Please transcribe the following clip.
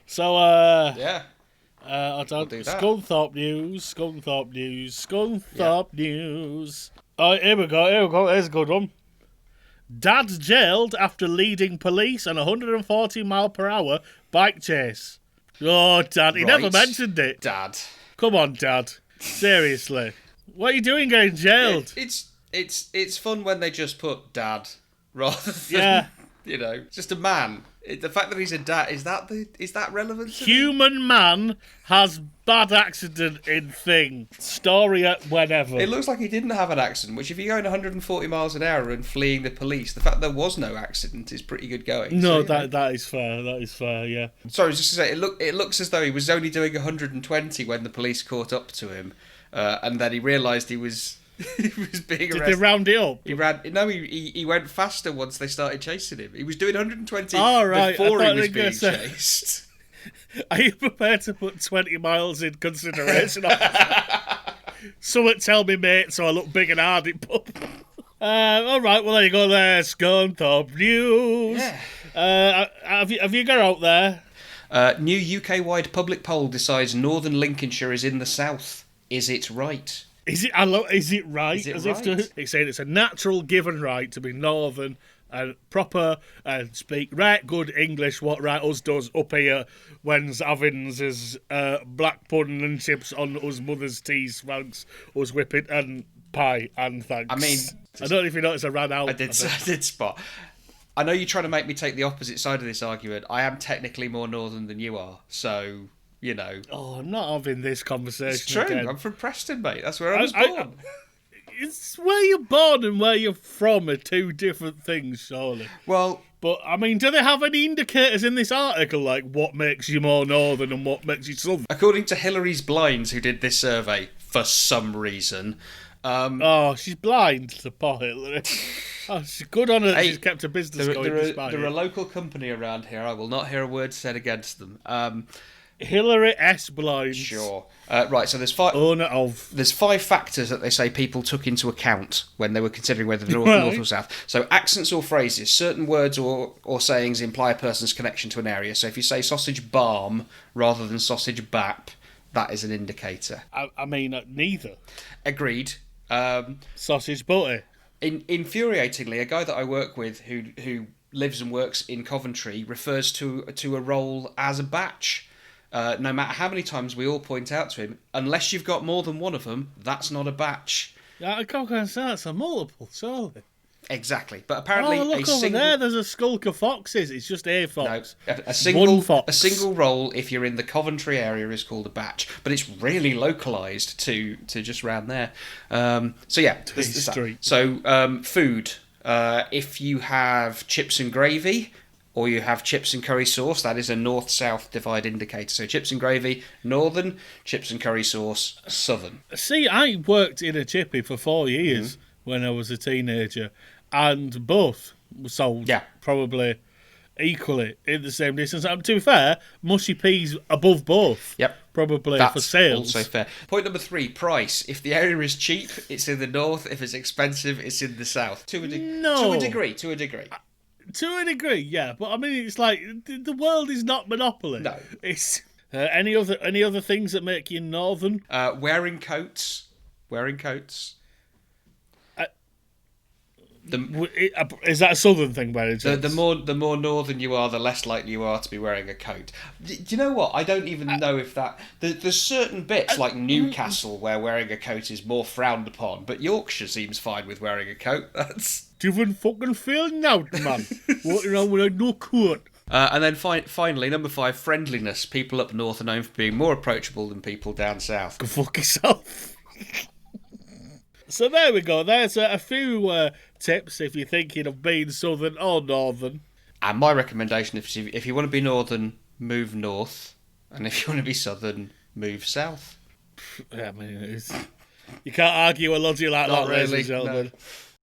So, Yeah. I don't. do that. Scunthorpe news. Oh, here we go. Here's a good one. Dad's jailed after leading police on a 140 mile per hour bike chase. Oh, Dad, he never mentioned it. Dad. Come on, Dad. Seriously. What are you doing getting jailed? It's fun when they just put Dad rather than, just a man. The fact that he's a dad, is that relevant to Human man has bad accident in thing. Story at whenever. It looks like he didn't have an accident, which if you're going 140 miles an hour and fleeing the police, the fact there was no accident is pretty good going. No, that is fair. That is fair, yeah. Sorry, just to say, it looks as though he was only doing 120 when the police caught up to him, and then he realised he was being arrested. Did they round it up? He went faster once they started chasing him. He was doing 120 I before thought he was they were being gonna say- chased. Are you prepared to put 20 miles in consideration? Someone tell me, mate, so I look big and hard in pub. All right, well, there you go there. Scunthorpe News. Yeah. Have you got out there? New UK-wide public poll decides Northern Lincolnshire is in the south. Is it right? Is it right? Is it As right? It's saying it's a natural given right to be northern and proper and speak right good English, what right us does up here when's having his black pudding and chips on us mother's teas, thanks, us whipping and pie and thanks. I mean, I don't know if you noticed I ran out. I did spot. I know you're trying to make me take the opposite side of this argument. I am technically more northern than you are, so... Oh, I'm not having this conversation. It's true. Again. I'm from Preston, mate. That's where I was born. It's where you're born and where you're from are two different things, surely. Well, but I mean, do they have any indicators in this article, like what makes you more northern and what makes you southern? according to Hillary's Blinds, who did this survey for some reason. Oh, she's blind, the poor Hillary. Oh, she's good on her that she's kept her business going despite They're it. a local company around here. I will not hear a word said against them. Hillary S. Blind. Sure. Right, so there's five. Owner of. There's 5 factors that they say people took into account when they were considering whether north or south. So accents or phrases, certain words or sayings imply a person's connection to an area. So if you say sausage barm rather than sausage bap, that is an indicator. I mean, neither. Agreed. Sausage butty. Infuriatingly, a guy that I work with who lives and works in Coventry refers to a role as a batch. No matter how many times we all point out to him, unless you've got more than one of them, that's not a batch. Yeah, I can't say that's a multiple, surely. Exactly, but apparently look over there. There's a skulk of foxes. It's just a fox. No, One fox. A single role if you're in the Coventry area is called a batch, but it's really localised to just round there. So yeah, there's that. So food. If you have chips and gravy, or you have chips and curry sauce, that is a north-south divide indicator. So chips and gravy, northern, chips and curry sauce, southern. See, I worked in a chippy for 4 years when I was a teenager, and both were sold probably equally in the same distance. To be fair, mushy peas above both. Yep. Probably That's for sales. Also fair. Point number 3, price. If the area is cheap, it's in the north. If it's expensive, it's in the south. To a degree. To a degree, yeah, but I mean, it's like the world is not Monopoly. No, it's any other things that make you northern. Wearing coats. Is that a southern thing, by any chance? The more northern you are, the less likely you are to be wearing a coat. Do you know what? I don't even know if that. There's certain bits like Newcastle where wearing a coat is more frowned upon, but Yorkshire seems fine with wearing a coat. That's different fucking feeling now, man. Walking around with no coat. And then finally, number 5, friendliness. People up north are known for being more approachable than people down south. Go fuck yourself. So there we go. There's a few tips if you're thinking of being southern or northern. And my recommendation, if you want to be northern, move north. And if you want to be southern, move south. Yeah, I mean, you can't argue a logic like that, ladies and gentlemen. No.